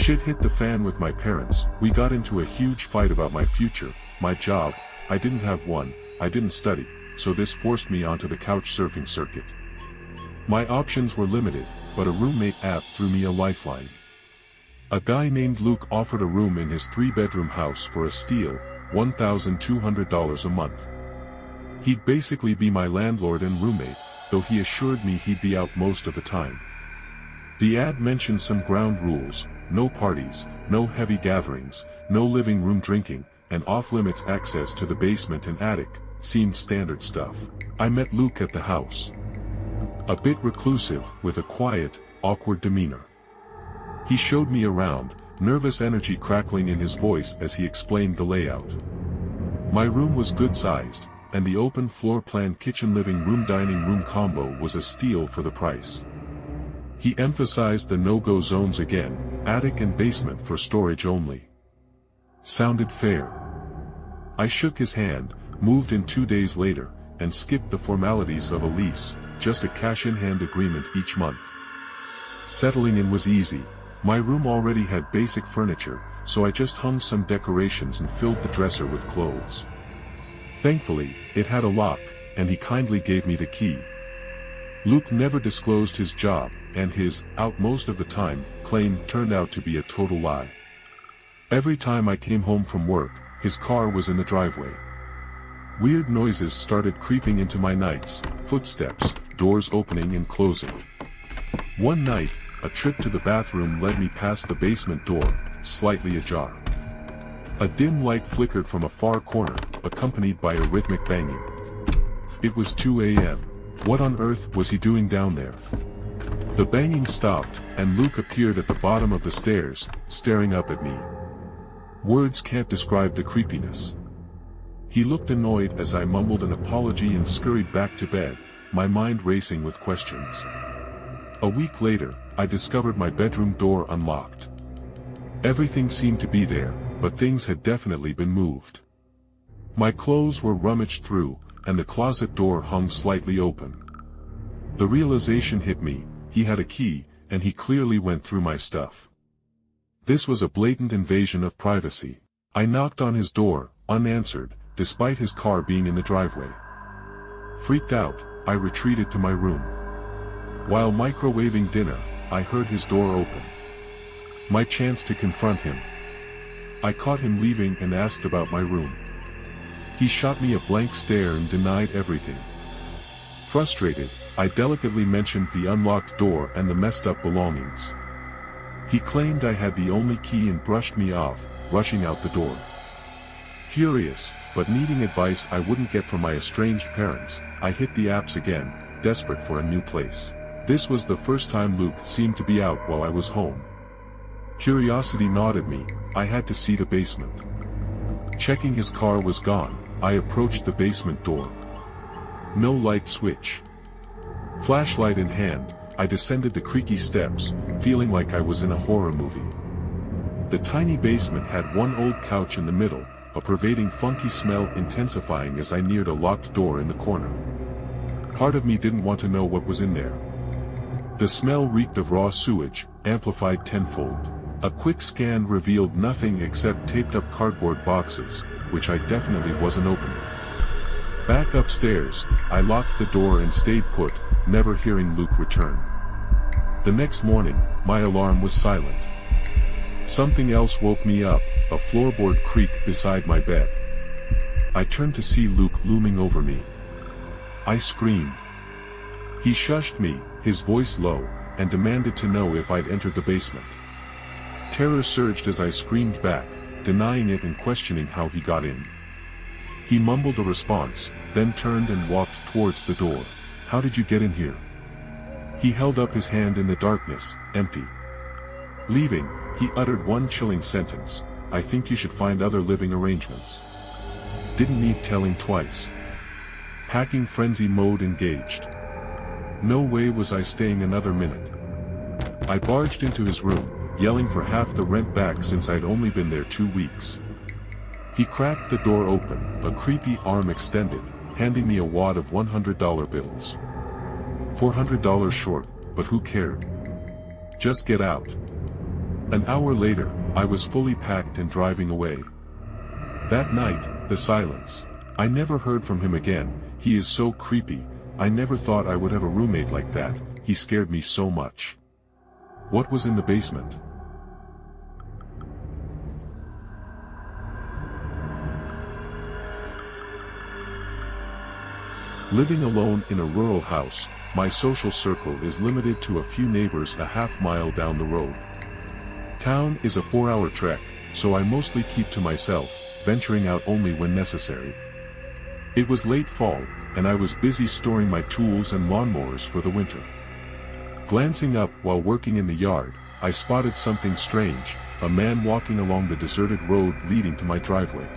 Shit hit the fan with my parents. We got into a huge fight about my future, my job. I didn't have one, I didn't study, so this forced me onto the couch surfing circuit. My options were limited, but a roommate app threw me a lifeline. A guy named Luke offered a room in his 3-bedroom house for a steal, $1,200 a month. He'd basically be my landlord and roommate, though he assured me he'd be out most of the time. The ad mentioned some ground rules: no parties, no heavy gatherings, no living room drinking, and off-limits access to the basement and attic. Seemed standard stuff. I met Luke at the house. A bit reclusive, with a quiet, awkward demeanor. He showed me around, nervous energy crackling in his voice as he explained the layout. My room was good-sized, and the open floor-plan kitchen-living room-dining room combo was a steal for the price. He emphasized the no-go zones again: attic and basement for storage only. Sounded fair. I shook his hand, moved in 2 days later, and skipped the formalities of a lease, just a cash-in-hand agreement each month. Settling in was easy. My room already had basic furniture, so I just hung some decorations and filled the dresser with clothes. Thankfully, it had a lock, and he kindly gave me the key. Luke never disclosed his job, and his "out most of the time" claim turned out to be a total lie. Every time I came home from work, his car was in the driveway. Weird noises started creeping into my nights: footsteps, doors opening and closing. One night, a trip to the bathroom led me past the basement door, slightly ajar. A dim light flickered from a far corner, accompanied by a rhythmic banging. It was 2 a.m. What on earth was he doing down there? The banging stopped, and Luke appeared at the bottom of the stairs, staring up at me. Words can't describe the creepiness. He looked annoyed as I mumbled an apology and scurried back to bed, my mind racing with questions. A week later, I discovered my bedroom door unlocked. Everything seemed to be there, but things had definitely been moved. My clothes were rummaged through, and the closet door hung slightly open. The realization hit me: he had a key, and he clearly went through my stuff. This was a blatant invasion of privacy. I knocked on his door, unanswered, despite his car being in the driveway. Freaked out, I retreated to my room. While microwaving dinner, I heard his door open. My chance to confront him. I caught him leaving and asked about my room. He shot me a blank stare and denied everything. Frustrated, I delicately mentioned the unlocked door and the messed up belongings. He claimed I had the only key and brushed me off, rushing out the door. Furious, but needing advice I wouldn't get from my estranged parents, I hit the apps again, desperate for a new place. This was the first time Luke seemed to be out while I was home. Curiosity gnawed me. I had to see the basement. Checking his car was gone, I approached the basement door. No light switch. Flashlight in hand, I descended the creaky steps, feeling like I was in a horror movie. The tiny basement had one old couch in the middle, a pervading funky smell intensifying as I neared a locked door in the corner. Part of me didn't want to know what was in there. The smell reeked of raw sewage, amplified tenfold. A quick scan revealed nothing except taped-up cardboard boxes, which I definitely wasn't opening. Back upstairs, I locked the door and stayed put, never hearing Luke return. The next morning, my alarm was silent. Something else woke me up, a floorboard creak beside my bed. I turned to see Luke looming over me. I screamed. He shushed me, his voice low, and demanded to know if I'd entered the basement. Terror surged as I screamed back, denying it and questioning how he got in. He mumbled a response, then turned and walked towards the door. "How did you get in here?" He held up his hand in the darkness, empty. Leaving, he uttered one chilling sentence: "I think you should find other living arrangements." Didn't need telling twice. Hacking frenzy mode engaged. No way was I staying another minute. I barged into his room, yelling for half the rent back since I'd only been there 2 weeks. He cracked the door open, a creepy arm extended, handing me a wad of $100 bills. $400 short, but who cared? Just get out. An hour later, I was fully packed and driving away. That night, the silence. I never heard from him again. He is so creepy. I never thought I would have a roommate like that. He scared me so much. What was in the basement? Living alone in a rural house, my social circle is limited to a few neighbors a half-mile down the road. Town is a 4-hour trek, so I mostly keep to myself, venturing out only when necessary. It was late fall, and I was busy storing my tools and lawnmowers for the winter. Glancing up while working in the yard, I spotted something strange, a man walking along the deserted road leading to my driveway.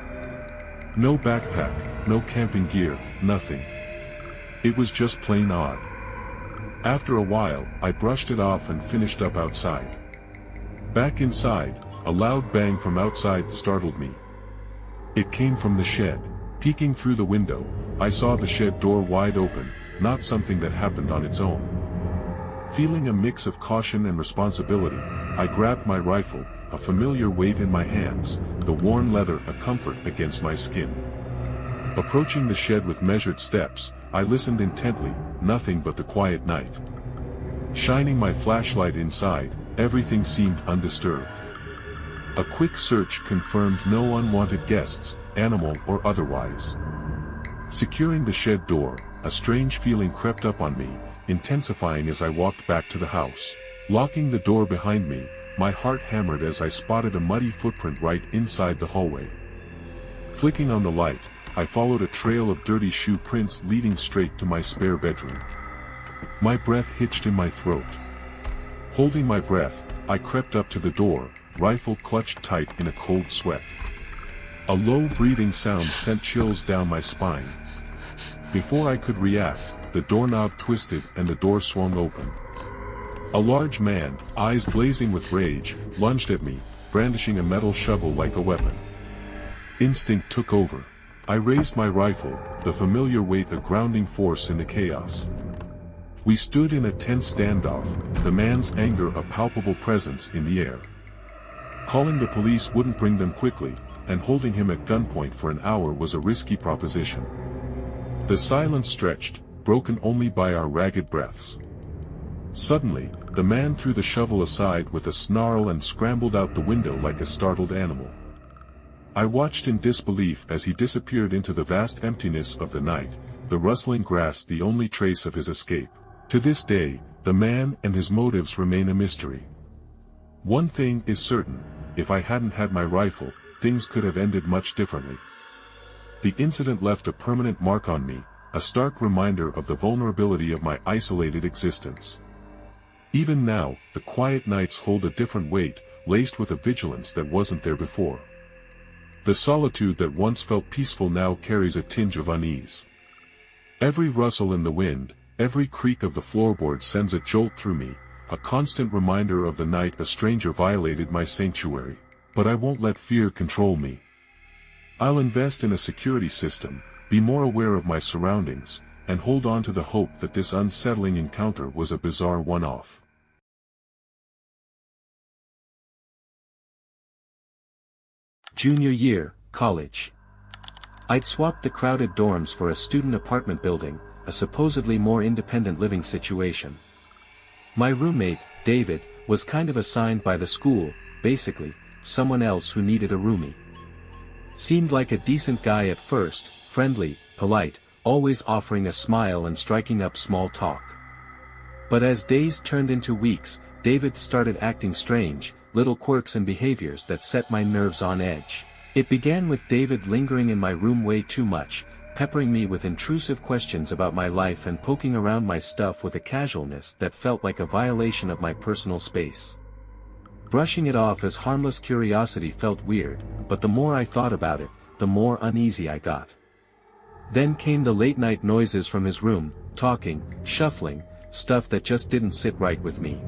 No backpack, no camping gear, nothing. It was just plain odd. After a while, I brushed it off and finished up outside. Back inside, a loud bang from outside startled me. It came from the shed. Peeking through the window, I saw the shed door wide open, not something that happened on its own. Feeling a mix of caution and responsibility, I grabbed my rifle, a familiar weight in my hands, the worn leather a comfort against my skin. Approaching the shed with measured steps, I listened intently, nothing but the quiet night. Shining my flashlight inside, everything seemed undisturbed. A quick search confirmed no unwanted guests, animal or otherwise. Securing the shed door, a strange feeling crept up on me, intensifying as I walked back to the house. Locking the door behind me, my heart hammered as I spotted a muddy footprint right inside the hallway. Flicking on the light, I followed a trail of dirty shoe prints leading straight to my spare bedroom. My breath hitched in my throat. Holding my breath, I crept up to the door, rifle clutched tight in a cold sweat. A low breathing sound sent chills down my spine. Before I could react, the doorknob twisted and the door swung open. A large man, eyes blazing with rage, lunged at me, brandishing a metal shovel like a weapon. Instinct took over. I raised my rifle, the familiar weight a grounding force in the chaos. We stood in a tense standoff, the man's anger a palpable presence in the air. Calling the police wouldn't bring them quickly, and holding him at gunpoint for an hour was a risky proposition. The silence stretched, broken only by our ragged breaths. Suddenly, the man threw the shovel aside with a snarl and scrambled out the window like a startled animal. I watched in disbelief as he disappeared into the vast emptiness of the night, the rustling grass the only trace of his escape. To this day, the man and his motives remain a mystery. One thing is certain, if I hadn't had my rifle, things could have ended much differently. The incident left a permanent mark on me, a stark reminder of the vulnerability of my isolated existence. Even now, the quiet nights hold a different weight, laced with a vigilance that wasn't there before. The solitude that once felt peaceful now carries a tinge of unease. Every rustle in the wind, every creak of the floorboard sends a jolt through me, a constant reminder of the night a stranger violated my sanctuary. But I won't let fear control me. I'll invest in a security system, be more aware of my surroundings, and hold on to the hope that this unsettling encounter was a bizarre one-off. Junior year, college. I'd swapped the crowded dorms for a student apartment building, a supposedly more independent living situation. My roommate, David, was kind of assigned by the school, basically, someone else who needed a roomie. Seemed like a decent guy at first, friendly, polite, always offering a smile and striking up small talk. But as days turned into weeks, David started acting strange, little quirks and behaviors that set my nerves on edge. It began with David lingering in my room way too much, peppering me with intrusive questions about my life and poking around my stuff with a casualness that felt like a violation of my personal space. Brushing it off as harmless curiosity felt weird, but the more I thought about it, the more uneasy I got. Then came the late-night noises from his room, talking, shuffling, stuff that just didn't sit right with me.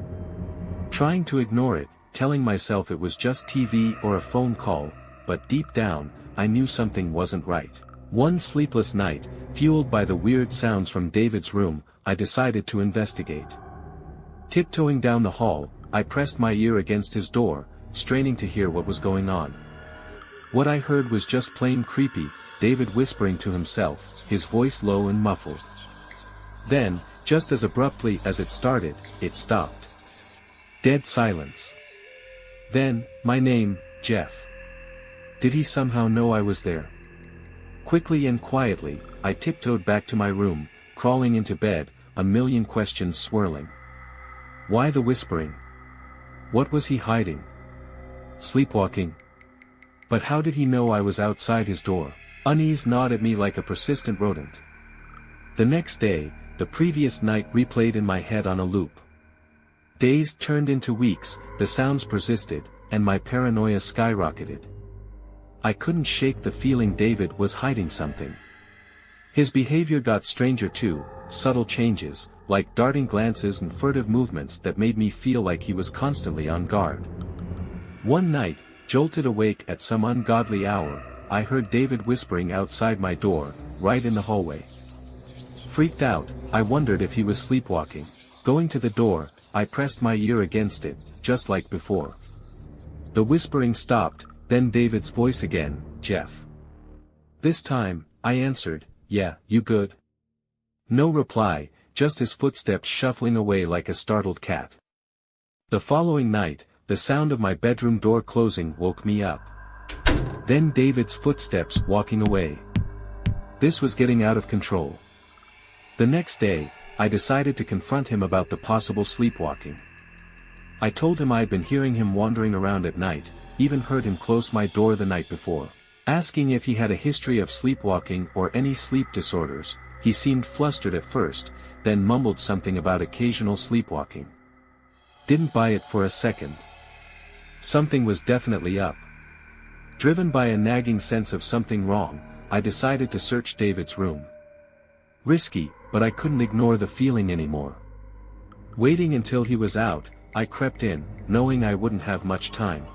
Trying to ignore it, telling myself it was just TV or a phone call, but deep down, I knew something wasn't right. One sleepless night, fueled by the weird sounds from David's room, I decided to investigate. Tiptoeing down the hall, I pressed my ear against his door, straining to hear what was going on. What I heard was just plain creepy, David whispering to himself, his voice low and muffled. Then, just as abruptly as it started, it stopped. Dead silence. Then, my name, Jeff. Did he somehow know I was there? Quickly and quietly, I tiptoed back to my room, crawling into bed, a million questions swirling. Why the whispering? What was he hiding? Sleepwalking? But how did he know I was outside his door? Unease gnawed at me like a persistent rodent. The next day, the previous night replayed in my head on a loop. Days turned into weeks, the sounds persisted, and my paranoia skyrocketed. I couldn't shake the feeling David was hiding something. His behavior got stranger too, subtle changes, like darting glances and furtive movements that made me feel like he was constantly on guard. One night, jolted awake at some ungodly hour, I heard David whispering outside my door, right in the hallway. Freaked out, I wondered if he was sleepwalking. Going to the door, I pressed my ear against it, just like before. The whispering stopped, then David's voice again, Jeff. This time, I answered, yeah, you good? No reply, just his footsteps shuffling away like a startled cat. The following night, the sound of my bedroom door closing woke me up. Then David's footsteps walking away. This was getting out of control. The next day, I decided to confront him about the possible sleepwalking. I told him I'd been hearing him wandering around at night, even heard him close my door the night before. Asking if he had a history of sleepwalking or any sleep disorders, he seemed flustered at first, then mumbled something about occasional sleepwalking. Didn't buy it for a second. Something was definitely up. Driven by a nagging sense of something wrong, I decided to search David's room. Risky, but I couldn't ignore the feeling anymore. Waiting until he was out, I crept in, knowing I wouldn't have much time.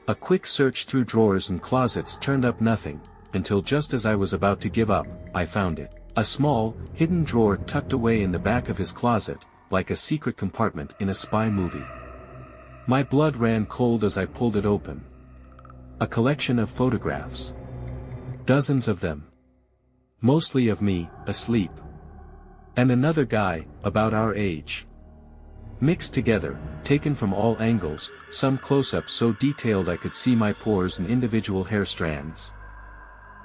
A quick search through drawers and closets turned up nothing, until just as I was about to give up, I found it. A small, hidden drawer tucked away in the back of his closet, like a secret compartment in a spy movie. My blood ran cold as I pulled it open. A collection of photographs. Dozens of them. Mostly of me, asleep. And another guy, about our age. Mixed together, taken from all angles, some close-ups so detailed I could see my pores and individual hair strands.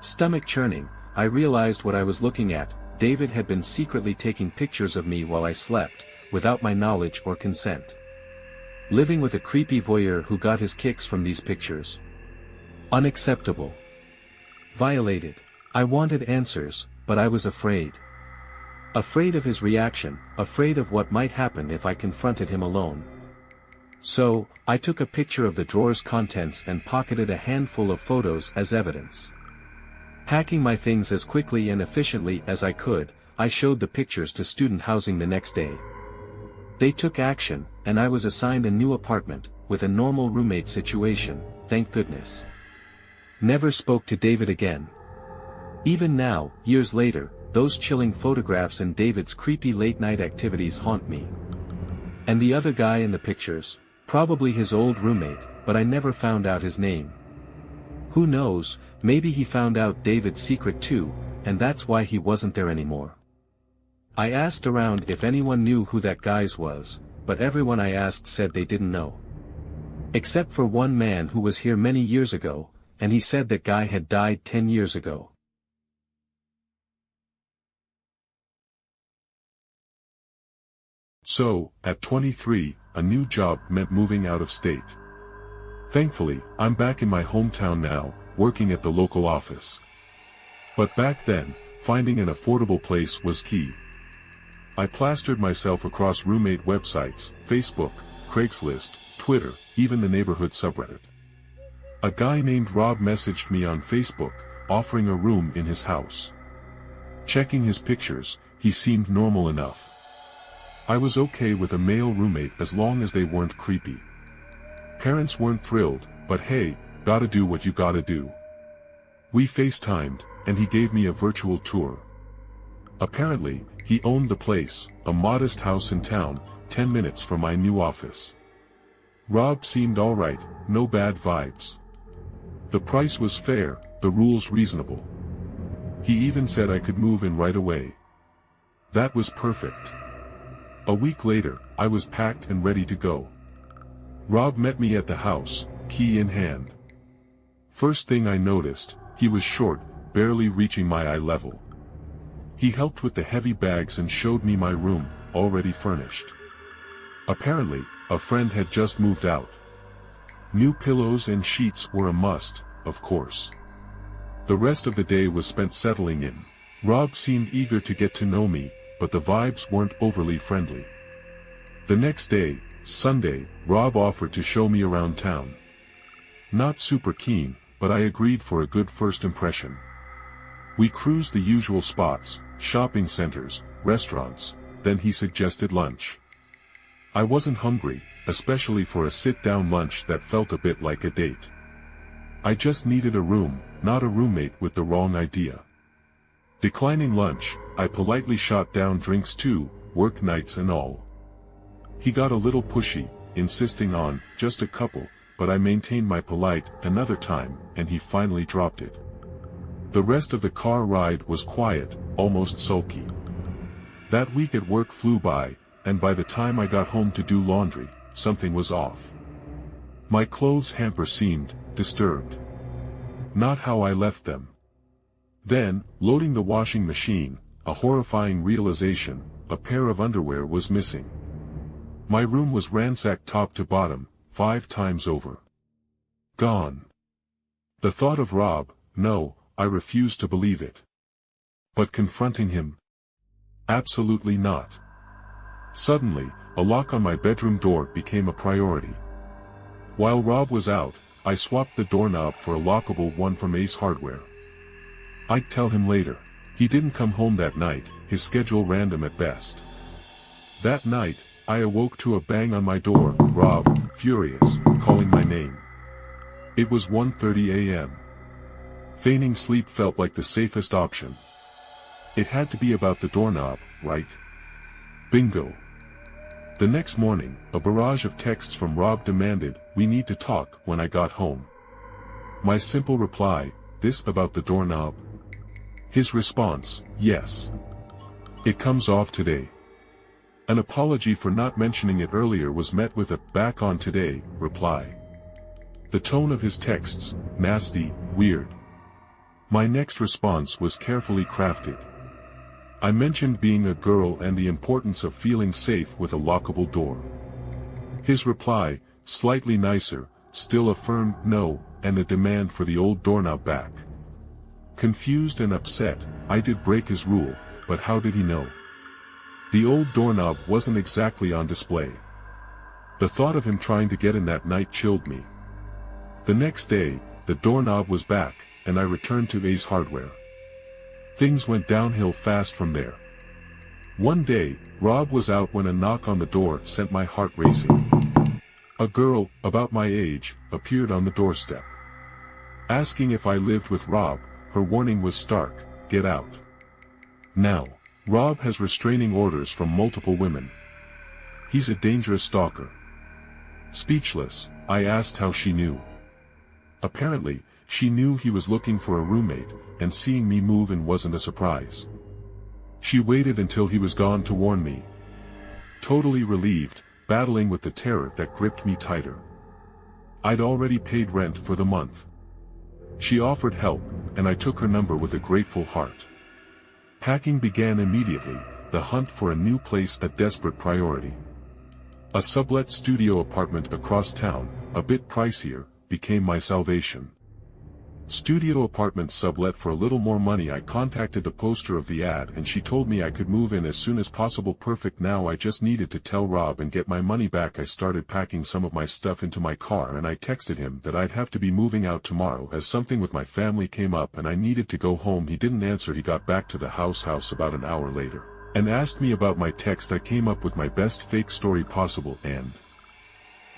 Stomach churning, I realized what I was looking at. David had been secretly taking pictures of me while I slept, without my knowledge or consent. Living with a creepy voyeur who got his kicks from these pictures. Unacceptable. Violated. I wanted answers, but I was afraid. Afraid of his reaction, afraid of what might happen if I confronted him alone. So, I took a picture of the drawer's contents and pocketed a handful of photos as evidence. Packing my things as quickly and efficiently as I could, I showed the pictures to student housing the next day. They took action, and I was assigned a new apartment, with a normal roommate situation, thank goodness. Never spoke to David again. Even now, years later, those chilling photographs and David's creepy late-night activities haunt me. And the other guy in the pictures, probably his old roommate, but I never found out his name. Who knows, maybe he found out David's secret too, and that's why he wasn't there anymore. I asked around if anyone knew who that guy's was, but everyone I asked said they didn't know. Except for one man who was here many years ago, and he said that guy had died 10 years ago. So, at 23, a new job meant moving out of state. Thankfully, I'm back in my hometown now, working at the local office. But back then, finding an affordable place was key. I plastered myself across roommate websites, Facebook, Craigslist, Twitter, even the neighborhood subreddit. A guy named Rob messaged me on Facebook, offering a room in his house. Checking his pictures, he seemed normal enough. I was okay with a male roommate as long as they weren't creepy. Parents weren't thrilled, but hey, gotta do what you gotta do. We FaceTimed, and he gave me a virtual tour. Apparently, he owned the place, a modest house in town, 10 minutes from my new office. Rob seemed alright, no bad vibes. The price was fair, the rules reasonable. He even said I could move in right away. That was perfect. A week later, I was packed and ready to go. Rob met me at the house, key in hand. First thing I noticed, he was short, barely reaching my eye level. He helped with the heavy bags and showed me my room, already furnished. Apparently, a friend had just moved out. New pillows and sheets were a must, of course. The rest of the day was spent settling in. Rob seemed eager to get to know me, but the vibes weren't overly friendly. The next day, Sunday, Rob offered to show me around town. Not super keen, but I agreed for a good first impression. We cruised the usual spots, shopping centers, restaurants, then he suggested lunch. I wasn't hungry, especially for a sit-down lunch that felt a bit like a date. I just needed a room, not a roommate with the wrong idea. Declining lunch, I politely shot down drinks too, work nights and all. He got a little pushy, insisting on just a couple, but I maintained my polite another time, and he finally dropped it. The rest of the car ride was quiet, almost sulky. That week at work flew by, and by the time I got home to do laundry, something was off. My clothes hamper seemed disturbed. Not how I left them. Then, loading the washing machine, a horrifying realization, a pair of underwear was missing. My room was ransacked top to bottom, 5 times over. Gone. The thought of Rob, no, I refused to believe it. But confronting him? Absolutely not. Suddenly, a lock on my bedroom door became a priority. While Rob was out, I swapped the doorknob for a lockable one from Ace Hardware. I'd tell him later. He didn't come home that night, his schedule random at best. That night, I awoke to a bang on my door, Rob, furious, calling my name. It was 1:30 a.m. Feigning sleep felt like the safest option. It had to be about the doorknob, right? Bingo. The next morning, a barrage of texts from Rob demanded, "We need to talk," when I got home. My simple reply, "This about the doorknob?" His response, "Yes. It comes off today." An apology for not mentioning it earlier was met with a "back on today" reply. The tone of his texts, nasty, weird. My next response was carefully crafted. I mentioned being a girl and the importance of feeling safe with a lockable door. His reply, slightly nicer, still affirmed no, and a demand for the old doorknob back. Confused and upset, I did break his rule, but how did he know? The old doorknob wasn't exactly on display. The thought of him trying to get in that night chilled me. The next day, the doorknob was back, and I returned to Ace Hardware. Things went downhill fast from there. One day, Rob was out when a knock on the door sent my heart racing. A girl, about my age, appeared on the doorstep. Asking if I lived with Rob, her warning was stark, "Get out." Now, Rob has restraining orders from multiple women. He's a dangerous stalker. Speechless, I asked how she knew. Apparently, she knew he was looking for a roommate, and seeing me move in wasn't a surprise. She waited until he was gone to warn me. Totally relieved, battling with the terror that gripped me tighter. I'd already paid rent for the month. She offered help, and I took her number with a grateful heart. Packing began immediately, the hunt for a new place a desperate priority. A sublet studio apartment across town, a bit pricier, became my salvation. Studio apartment sublet for a little more money. I contacted the poster of the ad and she told me I could move in as soon as possible. Perfect, now I just needed to tell Rob and get my money back. I started packing some of my stuff into my car and I texted him that I'd have to be moving out tomorrow as something with my family came up and I needed to go home. He didn't answer. He got back to the house about an hour later and asked me about my text. I came up with my best fake story possible and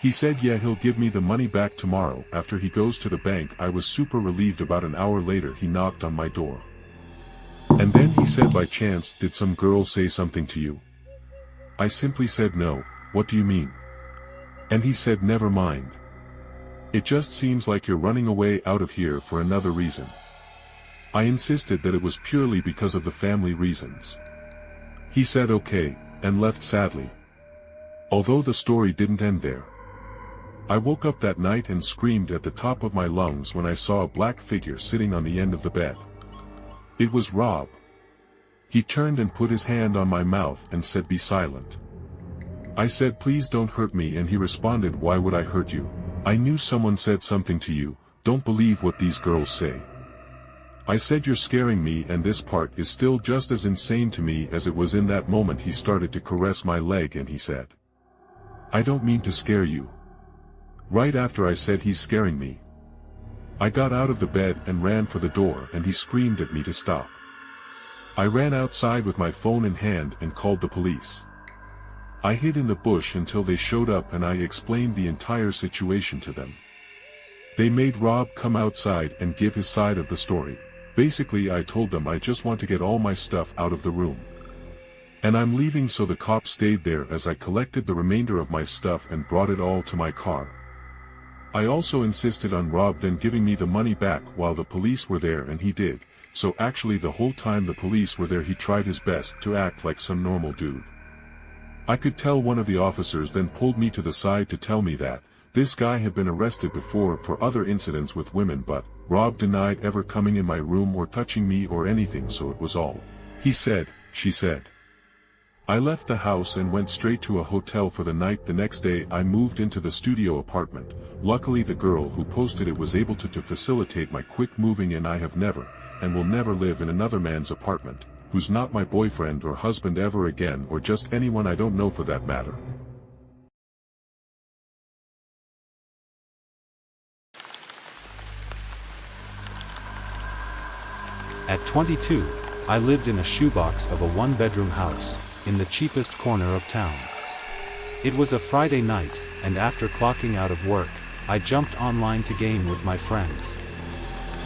he said yeah, he'll give me the money back tomorrow after he goes to the bank. I was super relieved. About an hour later he knocked on my door. And then he said, "By chance, did some girl say something to you?" I simply said no. "What do you mean?" And he said, never mind. It just seems like you're running away out of here for another reason. I insisted that it was purely because of the family reasons. He said okay, and left sadly. Although the story didn't end there. I woke up that night and screamed at the top of my lungs when I saw a black figure sitting on the end of the bed. It was Rob. He turned and put his hand on my mouth and said, "Be silent." I said, "Please don't hurt me," and he responded, "Why would I hurt you? I knew someone said something to you, don't believe what these girls say." I said, "You're scaring me," and this part is still just as insane to me as it was in that moment. He started to caress my leg and he said, "I don't mean to scare you." Right after I said he's scaring me, I got out of the bed and ran for the door, and he screamed at me to stop. I ran outside with my phone in hand and called the police. I hid in the bush until they showed up and I explained the entire situation to them. They made Rob come outside and give his side of the story. Basically, I told them I just want to get all my stuff out of the room. And I'm leaving, so the cops stayed there as I collected the remainder of my stuff and brought it all to my car. I also insisted on Rob then giving me the money back while the police were there, and he did. So actually the whole time the police were there he tried his best to act like some normal dude. I could tell one of the officers then pulled me to the side to tell me that this guy had been arrested before for other incidents with women, but Rob denied ever coming in my room or touching me or anything, so it was all he said, she said. I left the house and went straight to a hotel for the night. The next day I moved into the studio apartment. Luckily the girl who posted it was able to facilitate my quick moving in. I have never, and will never live in another man's apartment, who's not my boyfriend or husband ever again, or just anyone I don't know for that matter. At 22, I lived in a shoebox of a one-bedroom house, in the cheapest corner of town. It was a Friday night, and after clocking out of work, I jumped online to game with my friends.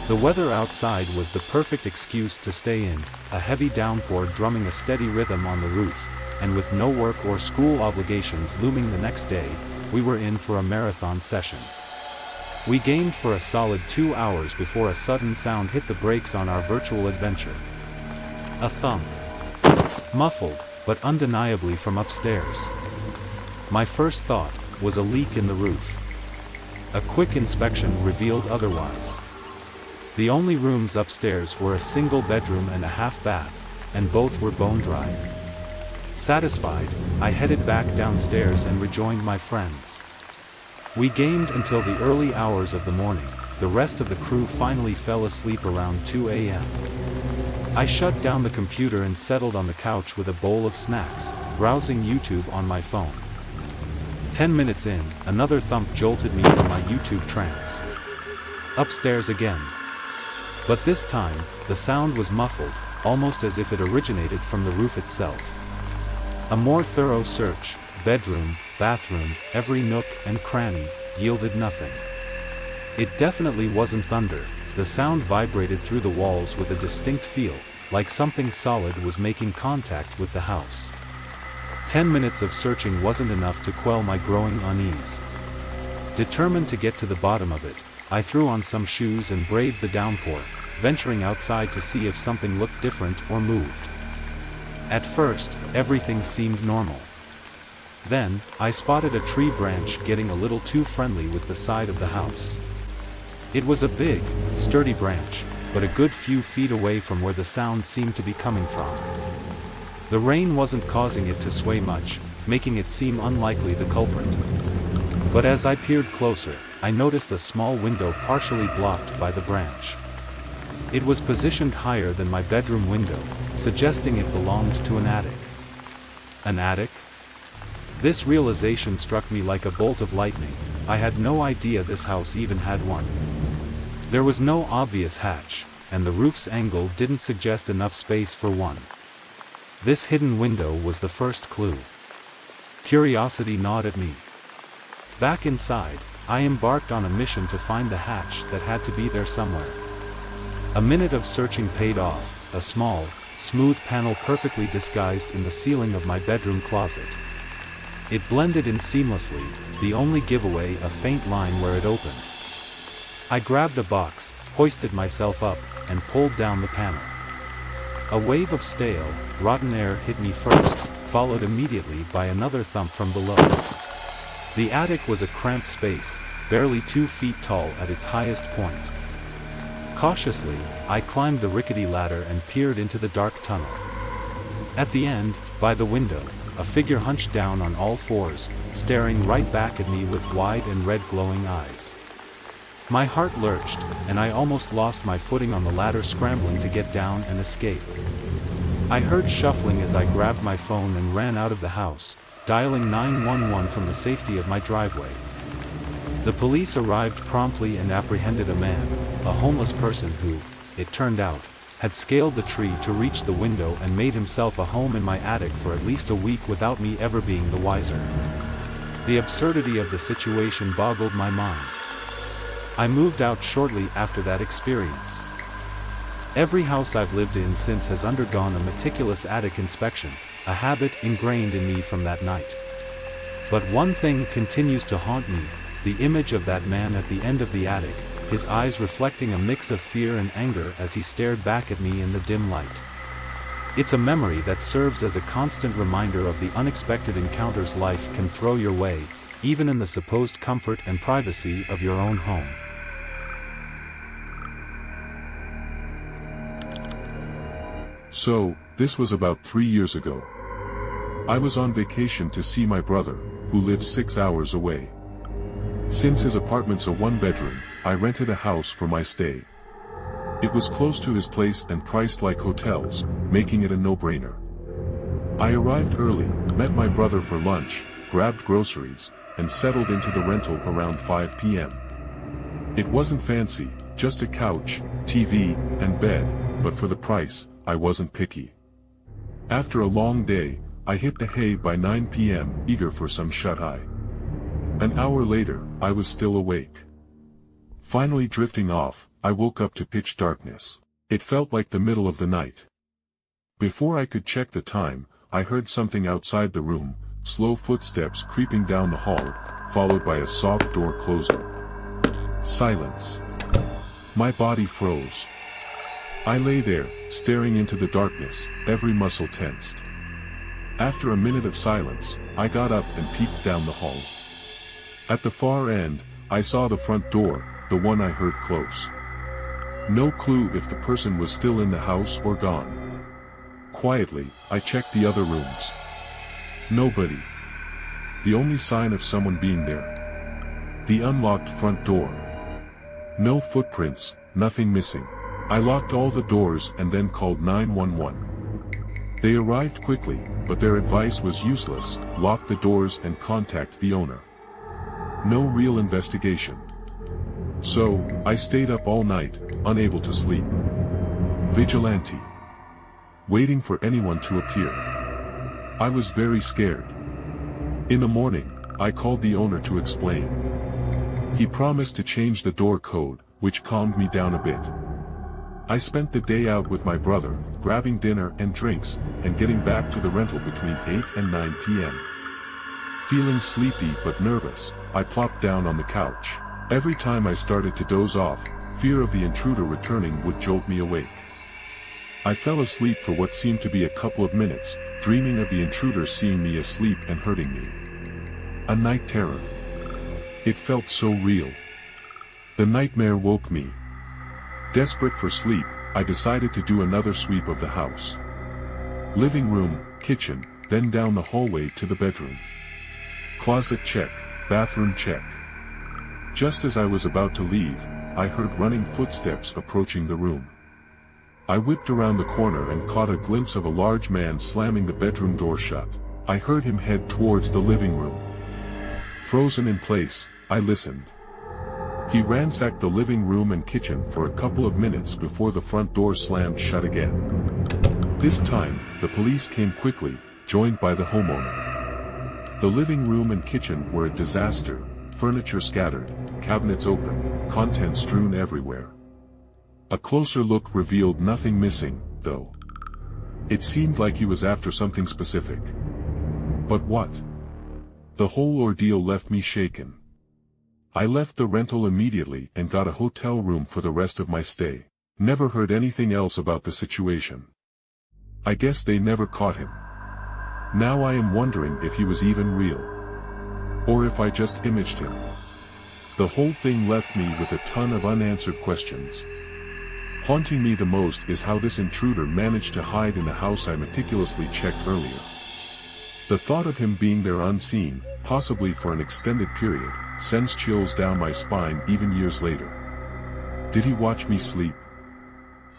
The weather outside was the perfect excuse to stay in, a heavy downpour drumming a steady rhythm on the roof, and with no work or school obligations looming the next day, we were in for a marathon session. We gamed for a solid 2 hours before a sudden sound hit the brakes on our virtual adventure. A thump. Muffled, but undeniably from upstairs. My first thought was a leak in the roof. A quick inspection revealed otherwise. The only rooms upstairs were a single bedroom and a half bath, and both were bone dry. Satisfied, I headed back downstairs and rejoined my friends. We gamed until the early hours of the morning. The rest of the crew finally fell asleep around 2 a.m. I shut down the computer and settled on the couch with a bowl of snacks, browsing YouTube on my phone. 10 minutes in, another thump jolted me from my YouTube trance. Upstairs again. But this time, the sound was muffled, almost as if it originated from the roof itself. A more thorough search, bedroom, bathroom, every nook and cranny, yielded nothing. It definitely wasn't thunder. The sound vibrated through the walls with a distinct feel, like something solid was making contact with the house. 10 minutes of searching wasn't enough to quell my growing unease. Determined to get to the bottom of it, I threw on some shoes and braved the downpour, venturing outside to see if something looked different or moved. At first, everything seemed normal. Then, I spotted a tree branch getting a little too friendly with the side of the house. It was a big, sturdy branch, but a good few feet away from where the sound seemed to be coming from. The rain wasn't causing it to sway much, making it seem unlikely the culprit. But as I peered closer, I noticed a small window partially blocked by the branch. It was positioned higher than my bedroom window, suggesting it belonged to an attic. An attic? This realization struck me like a bolt of lightning. I had no idea this house even had one. There was no obvious hatch, and the roof's angle didn't suggest enough space for one. This hidden window was the first clue. Curiosity gnawed at me. Back inside, I embarked on a mission to find the hatch that had to be there somewhere. A minute of searching paid off, a small, smooth panel perfectly disguised in the ceiling of my bedroom closet. It blended in seamlessly, the only giveaway a faint line where it opened. I grabbed a box, hoisted myself up, and pulled down the panel. A wave of stale, rotten air hit me first, followed immediately by another thump from below. The attic was a cramped space, barely 2 feet tall at its highest point. Cautiously, I climbed the rickety ladder and peered into the dark tunnel. At the end, by the window, a figure hunched down on all fours, staring right back at me with wide and red glowing eyes. My heart lurched, and I almost lost my footing on the ladder, scrambling to get down and escape. I heard shuffling as I grabbed my phone and ran out of the house, dialing 911 from the safety of my driveway. The police arrived promptly and apprehended a man, a homeless person who, it turned out, had scaled the tree to reach the window and made himself a home in my attic for at least a week without me ever being the wiser. The absurdity of the situation boggled my mind. I moved out shortly after that experience. Every house I've lived in since has undergone a meticulous attic inspection, a habit ingrained in me from that night. But one thing continues to haunt me, the image of that man at the end of the attic, his eyes reflecting a mix of fear and anger as he stared back at me in the dim light. It's a memory that serves as a constant reminder of the unexpected encounters life can throw your way, even in the supposed comfort and privacy of your own home. So, this was about 3 years ago. I was on vacation to see my brother, who lives 6 hours away. Since his apartment's a 1-bedroom, I rented a house for my stay. It was close to his place and priced like hotels, making it a no-brainer. I arrived early, met my brother for lunch, grabbed groceries, and settled into the rental around 5 p.m. It wasn't fancy, just a couch, TV, and bed, but for the price, I wasn't picky. After a long day, I hit the hay by 9 p.m., eager for some shut-eye. An hour later, I was still awake. Finally drifting off, I woke up to pitch darkness. It felt like the middle of the night. Before I could check the time, I heard something outside the room, slow footsteps creeping down the hall, followed by a soft door closing. Silence. My body froze. I lay there, staring into the darkness, every muscle tensed. After a minute of silence, I got up and peeked down the hall. At the far end, I saw the front door, the one I heard close. No clue if the person was still in the house or gone. Quietly, I checked the other rooms. Nobody. The only sign of someone being there. The unlocked front door. No footprints, nothing missing. I locked all the doors and then called 911. They arrived quickly, but their advice was useless: lock the doors and contact the owner. No real investigation. So, I stayed up all night, unable to sleep. Vigilante. Waiting for anyone to appear. I was very scared. In the morning, I called the owner to explain. He promised to change the door code, which calmed me down a bit. I spent the day out with my brother, grabbing dinner and drinks, and getting back to the rental between 8 and 9 p.m. Feeling sleepy but nervous, I plopped down on the couch. Every time I started to doze off, fear of the intruder returning would jolt me awake. I fell asleep for what seemed to be a couple of minutes, dreaming of the intruder seeing me asleep and hurting me. A night terror. It felt so real. The nightmare woke me. Desperate for sleep, I decided to do another sweep of the house. Living room, kitchen, then down the hallway to the bedroom. Closet check, bathroom check. Just as I was about to leave, I heard running footsteps approaching the room. I whipped around the corner and caught a glimpse of a large man slamming the bedroom door shut. I heard him head towards the living room. Frozen in place, I listened. He ransacked the living room and kitchen for a couple of minutes before the front door slammed shut again. This time, the police came quickly, joined by the homeowner. The living room and kitchen were a disaster, furniture scattered, cabinets open, contents strewn everywhere. A closer look revealed nothing missing, though. It seemed like he was after something specific. But what? The whole ordeal left me shaken. I left the rental immediately and got a hotel room for the rest of my stay. Never heard anything else about the situation. I guess they never caught him. Now I am wondering if he was even real. Or if I just imaged him. The whole thing left me with a ton of unanswered questions. Haunting me the most is how this intruder managed to hide in the house I meticulously checked earlier. The thought of him being there unseen, possibly for an extended period, sends chills down my spine even years later. Did he watch me sleep?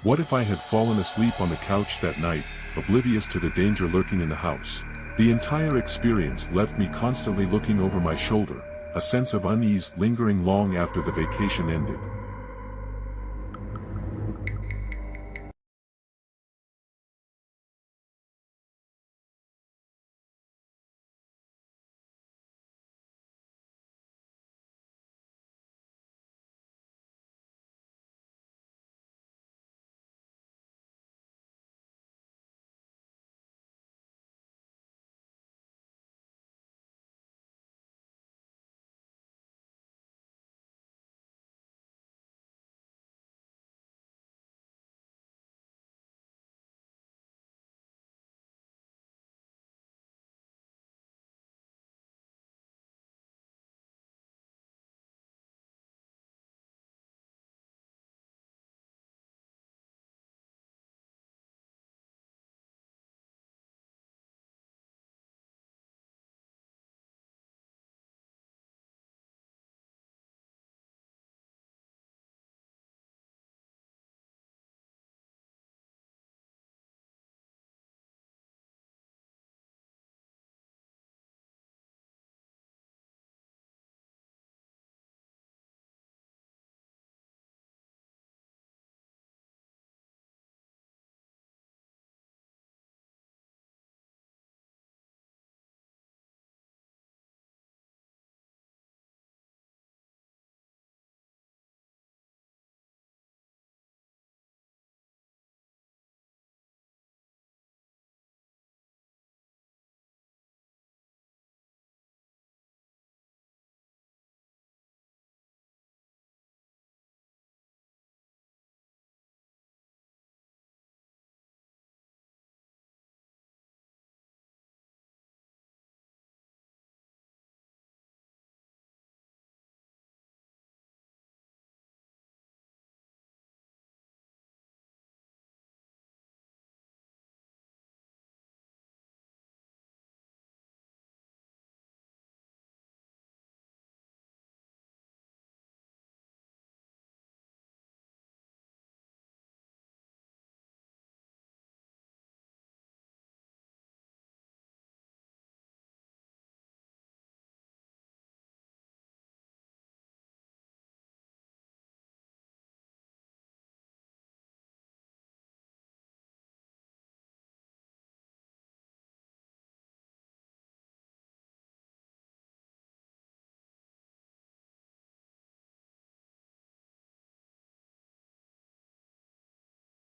What if I had fallen asleep on the couch that night, oblivious to the danger lurking in the house? The entire experience left me constantly looking over my shoulder, a sense of unease lingering long after the vacation ended.